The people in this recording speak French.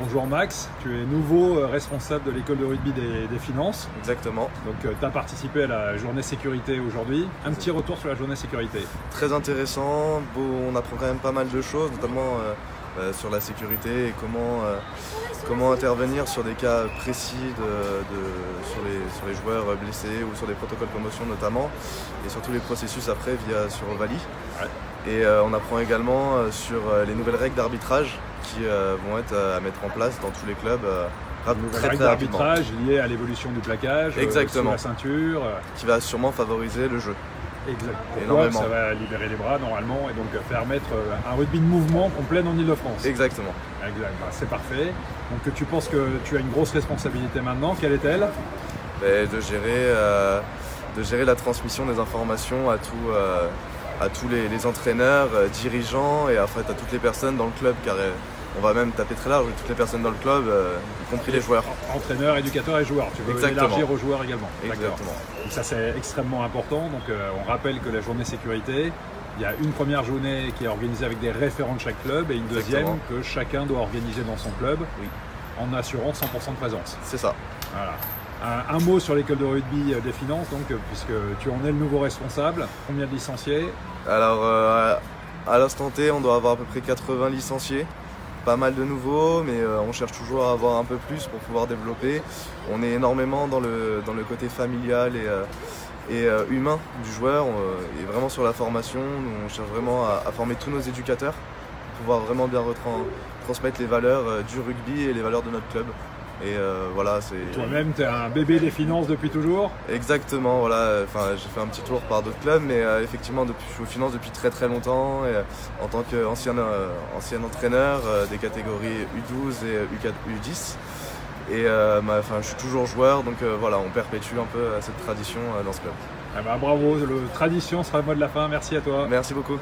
Bonjour Max, tu es nouveau responsable de l'école de rugby des finances. Exactement. Donc tu as participé à la journée sécurité aujourd'hui. Un petit retour sur la journée sécurité. Très intéressant, on apprend quand même pas mal de choses, notamment sur la sécurité et comment intervenir sur des cas précis sur les joueurs blessés ou sur des protocoles commotion notamment, et surtout les processus après sur Ovalie. Ouais. Et on apprend également sur les nouvelles règles d'arbitrage qui vont être à mettre en place dans tous les clubs très rapidement. D'arbitrage lié à l'évolution du plaquage, sous la ceinture. Qui va sûrement favoriser le jeu. Exactement. Ça va libérer les bras normalement et donc permettre un rugby de mouvement complet en Ile-de-France. Exactement. Exact. Bah, c'est parfait. Donc tu penses que tu as une grosse responsabilité maintenant. Quelle est-elle? De gérer la transmission des informations à tous les entraîneurs, dirigeants et en fait à toutes les personnes dans le club, car on va même taper très large, toutes les personnes dans le club, y compris les joueurs. Entraîneurs, éducateurs et joueurs. Tu veux élargir aux joueurs également. Exactement. Donc ça c'est extrêmement important. Donc on rappelle que la journée sécurité, il y a une première journée qui est organisée avec des référents de chaque club et une deuxième que chacun doit organiser dans son club, en assurant 100% de présence. C'est ça. Voilà. Un mot sur l'école de rugby des finances, donc, puisque tu en es le nouveau responsable. Combien de licenciés? Alors, à l'instant T, on doit avoir à peu près 80 licenciés. Pas mal de nouveaux, mais on cherche toujours à avoir un peu plus pour pouvoir développer. On est énormément dans le côté familial et humain du joueur, et vraiment sur la formation. On cherche vraiment à former tous nos éducateurs pour pouvoir vraiment bien transmettre les valeurs du rugby et les valeurs de notre club. Et voilà, c'est... Toi-même, tu es un bébé des finances depuis toujours? Exactement, voilà. Enfin, j'ai fait un petit tour par d'autres clubs, mais effectivement, je suis aux finances depuis très très longtemps, et en tant qu'ancien entraîneur des catégories U12 et U10. Et je suis toujours joueur, donc voilà, on perpétue un peu cette tradition dans ce club. Ah bah, bravo, tradition sera le mot de la fin. Merci à toi. Merci beaucoup.